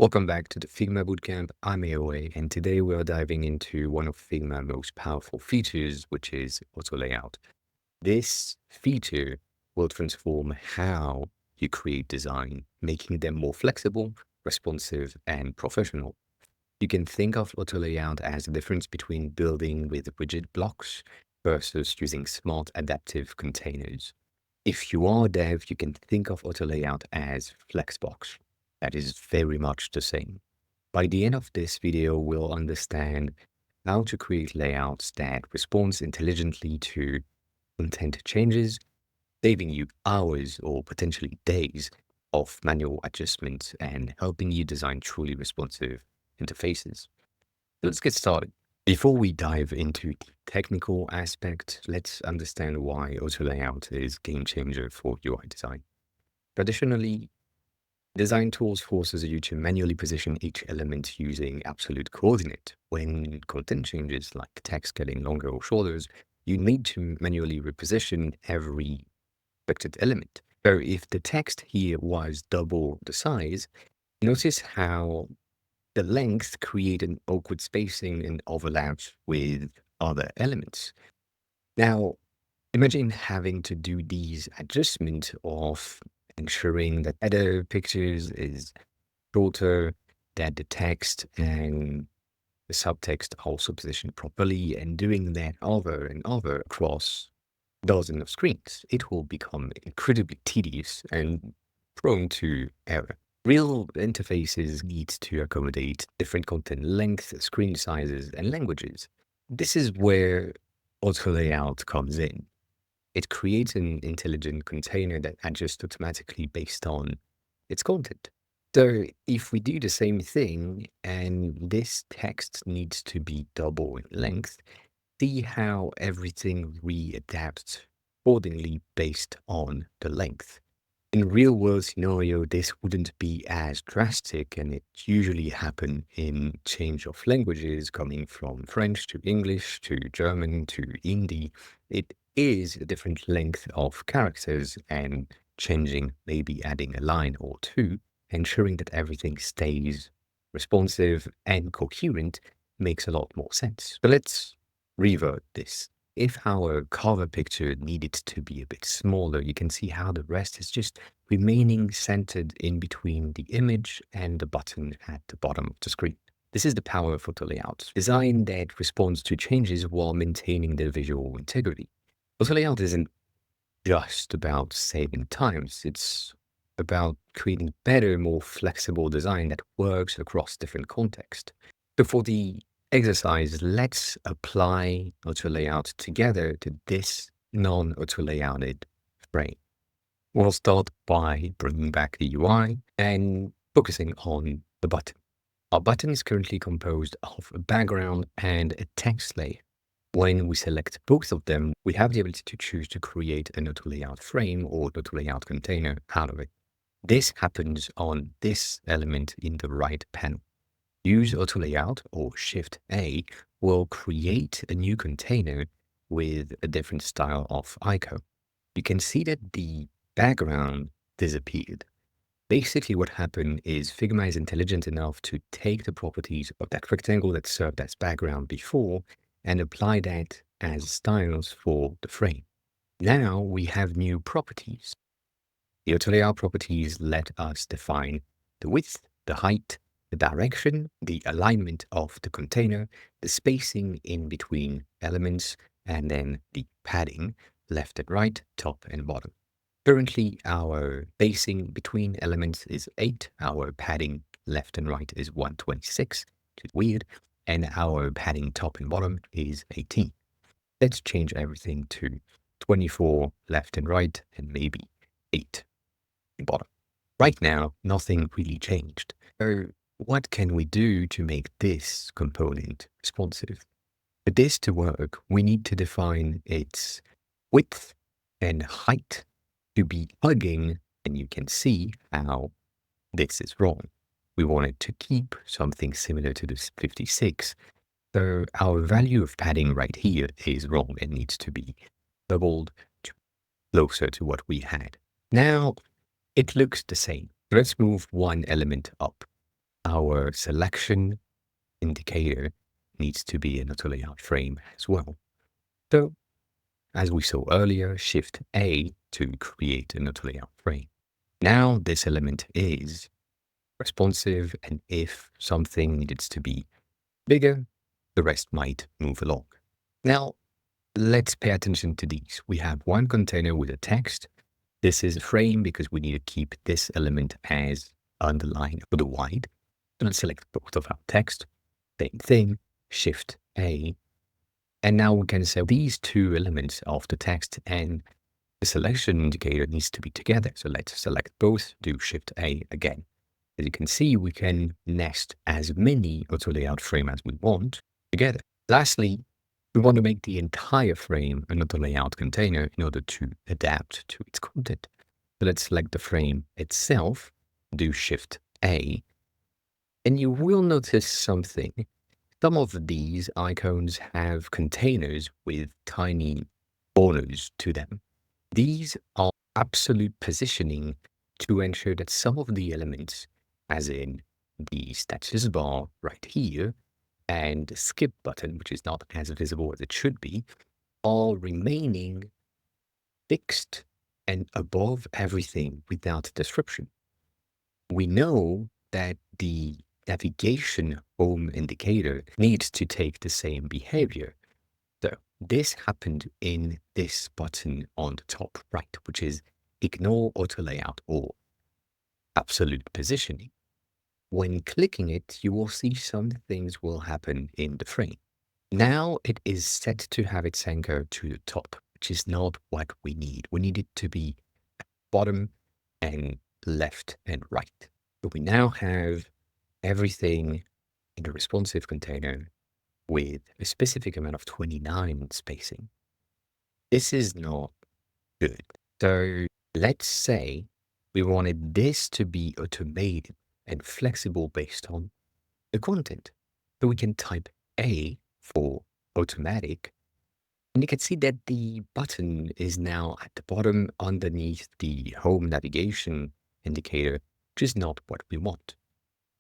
Welcome back to the Figma Bootcamp. I'm AOA, and today we are diving into one of Figma's most powerful features, which is auto layout. This feature will transform how you create design, making them more flexible, responsive, and professional. You can think of auto layout as the difference between building with rigid blocks versus using smart adaptive containers. If you are a dev, you can think of auto layout as Flexbox. That is very much the same. By the end of this video, we'll understand how to create layouts that responds intelligently to content changes, saving you hours or potentially days of manual adjustments and helping you design truly responsive interfaces. Let's get started. Before we dive into the technical aspect, let's understand why auto layout is game changer for UI design. Traditionally, design tools forces you to manually position each element using absolute coordinate. When content changes like text getting longer or shorter, you need to manually reposition every affected element. So if the text here was double the size, notice how the length create an awkward spacing and overlaps with other elements. Now, imagine having to do these adjustments of ensuring that header pictures is shorter, that the text and the subtext are also positioned properly, and doing that over and over across dozens of screens. It will become incredibly tedious and prone to error. Real interfaces need to accommodate different content lengths, screen sizes, and languages. This is where auto layout comes in. It creates an intelligent container that adjusts automatically based on its content. So if we do the same thing and this text needs to be double in length, see how everything readapts accordingly based on the length. In real world scenario, this wouldn't be as drastic, and it usually happen in change of languages coming from French to English to German to Hindi. It is a different length of characters and changing, maybe adding a line or two, ensuring that everything stays responsive and coherent makes a lot more sense. So let's revert this. If our cover picture needed to be a bit smaller, you can see how the rest is just remaining centered in between the image and the button at the bottom of the screen. This is the power of auto layout. Design that responds to changes while maintaining the visual integrity. Auto layout isn't just about saving times. It's about creating better, more flexible design that works across different contexts. So for the exercise, let's apply auto layout together to this non-auto layouted frame. We'll start by bringing back the UI and focusing on the button. Our button is currently composed of a background and a text layer. When we select both of them, we have the ability to choose to create an auto layout frame or auto layout container out of it. This happens on this element in the right panel. Use auto layout or Shift A will create a new container with a different style of icon. You can see that the background disappeared. Basically what happened is Figma is intelligent enough to take the properties of that rectangle that served as background before and apply that as styles for the frame. Now we have new properties. The auto layout properties let us define the width, the height, the direction, the alignment of the container, the spacing in between elements, and then the padding, left and right, top and bottom. Currently, our spacing between elements is 8, our padding left and right is 126, which is weird, and our padding top and bottom is 18. Let's change everything to 24 left and right, and maybe 8 bottom. Right now, nothing really changed. So what can we do to make this component responsive? For this to work, we need to define its width and height to be hugging, and you can see how this is wrong. We want it to keep something similar to this 56. So our value of padding right here is wrong. It needs to be doubled to closer to what we had. Now, it looks the same. Let's move one element up. our selection indicator needs to be an auto layout frame as well. So as we saw earlier, Shift A to create an auto layout frame. Now this element is responsive, and if something needs to be bigger, the rest might move along. Now, let's pay attention to these. We have one container with a text. This is a frame because we need to keep this element as underlined for the wide. So let's select both of our text. Same thing, Shift A. And now we can say these two elements of the text and the selection indicator needs to be together. So let's select both, do Shift A again. As you can see, we can nest as many auto layout frame as we want together. Lastly, we want to make the entire frame an auto layout container in order to adapt to its content. So let's select the frame itself, do Shift A, and you will notice something. Some of these icons have containers with tiny corners to them. These are absolute positioning to ensure that some of the elements, as in the status bar right here, and the skip button, which is not as visible as it should be, are remaining fixed and above everything without description. We know that the navigation home indicator needs to take the same behavior. So this happened in this button on the top right, which is ignore auto layout or absolute positioning. When clicking it, you will see some things will happen in the frame. Now it is set to have its anchor to the top, which is not what we need. We need it to be bottom and left and right. So we now have everything in the responsive container with a specific amount of 29 spacing. This is not good. So let's say we wanted this to be automated and flexible based on the content. So we can type A for automatic, and you can see that the button is now at the bottom underneath the home navigation indicator, which is not what we want.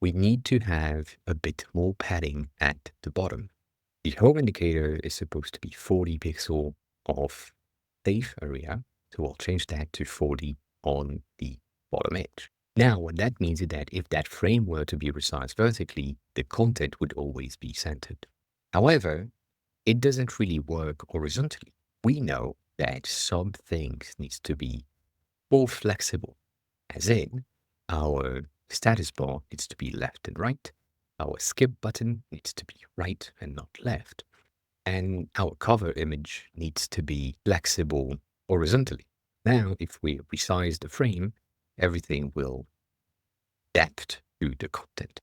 We need to have a bit more padding at the bottom. The home indicator is supposed to be 40 pixel of safe area, so we'll change that to 40 on the bottom edge. Now, what that means is that if that frame were to be resized vertically, the content would always be centered. However, it doesn't really work horizontally. We know that some things needs to be more flexible, as in our status bar needs to be left and right, our skip button needs to be right and not left, and our cover image needs to be flexible horizontally. Now, if we resize the frame, everything will adapt to the content.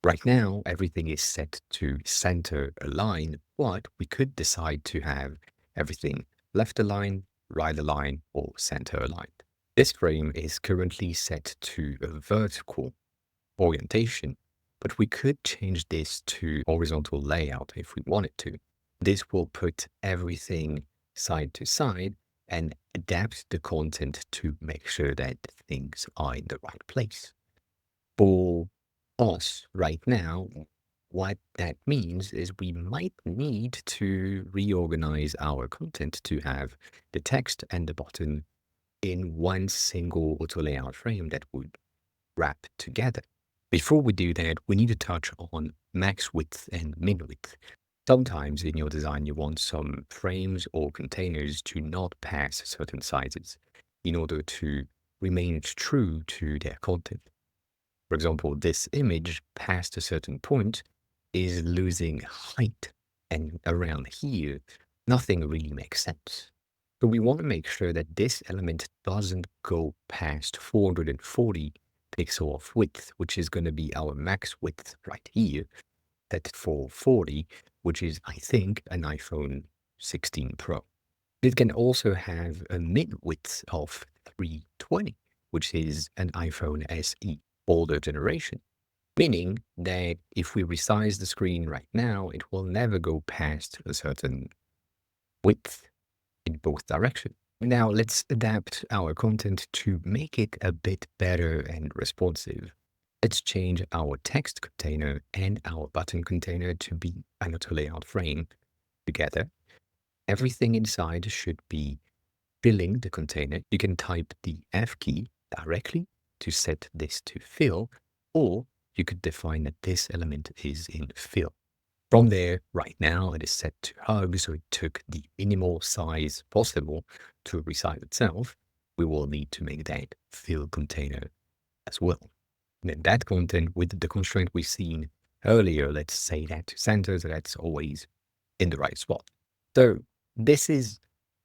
Right now, everything is set to center align, but we could decide to have everything left align, right align, or center aligned. This frame is currently set to a vertical orientation, but we could change this to horizontal layout if we wanted to. This will put everything side to side and adapt the content to make sure that things are in the right place. For us right now, what that means is we might need to reorganize our content to have the text and the button in one single auto layout frame that would wrap together. Before we do that, we need to touch on max width and min width. Sometimes in your design, you want some frames or containers to not pass certain sizes in order to remain true to their content. For example, this image past a certain point is losing height, and around here, nothing really makes sense. So we want to make sure that this element doesn't go past 440 pixel of width, which is going to be our max width right here, set for 40, which is, I think, an iPhone 16 Pro. It can also have a mid width of 320, which is an iPhone SE older generation, meaning that if we resize the screen right now, it will never go past a certain width in both directions. Now let's adapt our content to make it a bit better and responsive. Let's change our text container and our button container to be an auto layout frame together. Everything inside should be filling the container. You can type the F key directly to set this to fill, or you could define that this element is in fill. From there, right now it is set to hug, so it took the minimal size possible to resize itself. We will need to make that fill container as well. And then that content with the constraint we've seen earlier, let's say that to center, so that's always in the right spot. So this is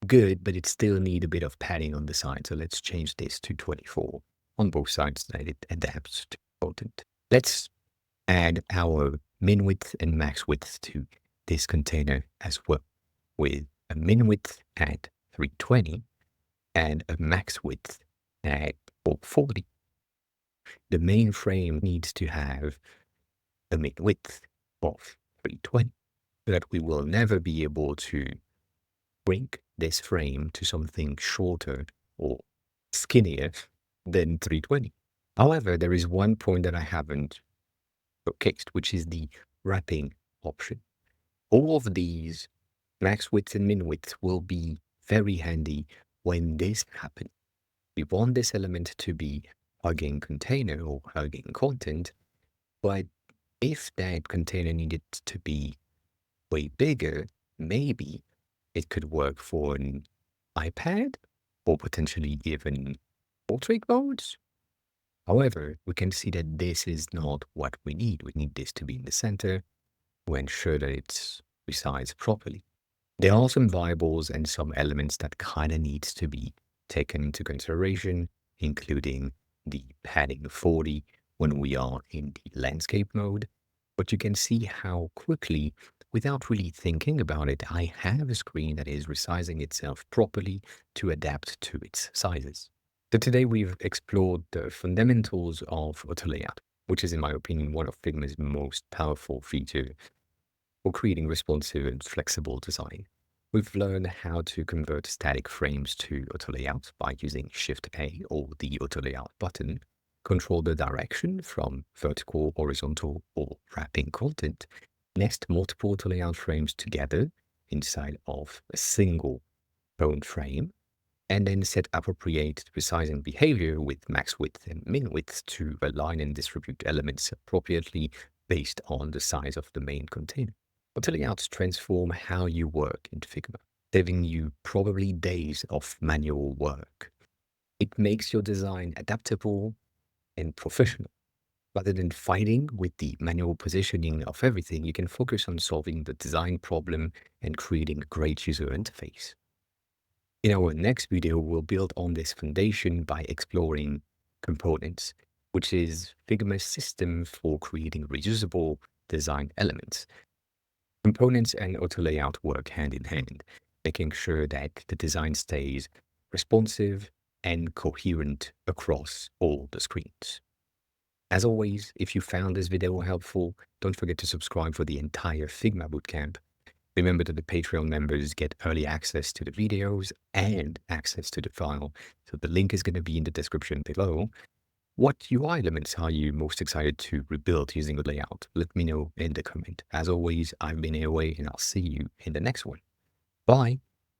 good, but it still need a bit of padding on the side. So let's change this to 24 on both sides so that it adapts to content. Let's add our min width and max width to this container as well, with a min width at 320 and a max width at 440. The main frame needs to have a min width of 320 so that we will never be able to shrink this frame to something shorter or skinnier than 320. However, there is one point that I haven't showcased, which is the wrapping option. All of these max width and min width will be very handy when this happens. We want this element to be hugging container or hugging content, but if that container needed to be way bigger, maybe it could work for an iPad or potentially even portrait modes. However, we can see that this is not what we need. We need this to be in the center to ensure that it's resized properly. There are some variables and some elements that kind of needs to be taken into consideration, including the padding 40 when we are in the landscape mode. But you can see how quickly, without really thinking about it, I have a screen that is resizing itself properly to adapt to its sizes. So today we've explored the fundamentals of auto layout, which is in my opinion one of Figma's most powerful features for creating responsive and flexible design. We've learned how to convert static frames to auto layout by using Shift A or the auto layout button, control the direction from vertical, horizontal, or wrapping content, nest multiple auto layout frames together inside of a single bone frame, and then set appropriate resizing behavior with max width and min width to align and distribute elements appropriately based on the size of the main container. Auto layouts transform how you work in Figma, saving you probably days of manual work. It makes your design adaptable and professional. Rather than fighting with the manual positioning of everything, you can focus on solving the design problem and creating a great user interface. In our next video, we'll build on this foundation by exploring components, which is Figma's system for creating reusable design elements. Components and auto layout work hand in hand, making sure that the design stays responsive and coherent across all the screens. As always, if you found this video helpful, don't forget to subscribe for the entire Figma Bootcamp. Remember that the Patreon members get early access to the videos and access to the file, so the link is going to be in the description below. What UI elements are you most excited to rebuild using the layout? Let me know in the comment. As always, I've been AOA and I'll see you in the next one. Bye!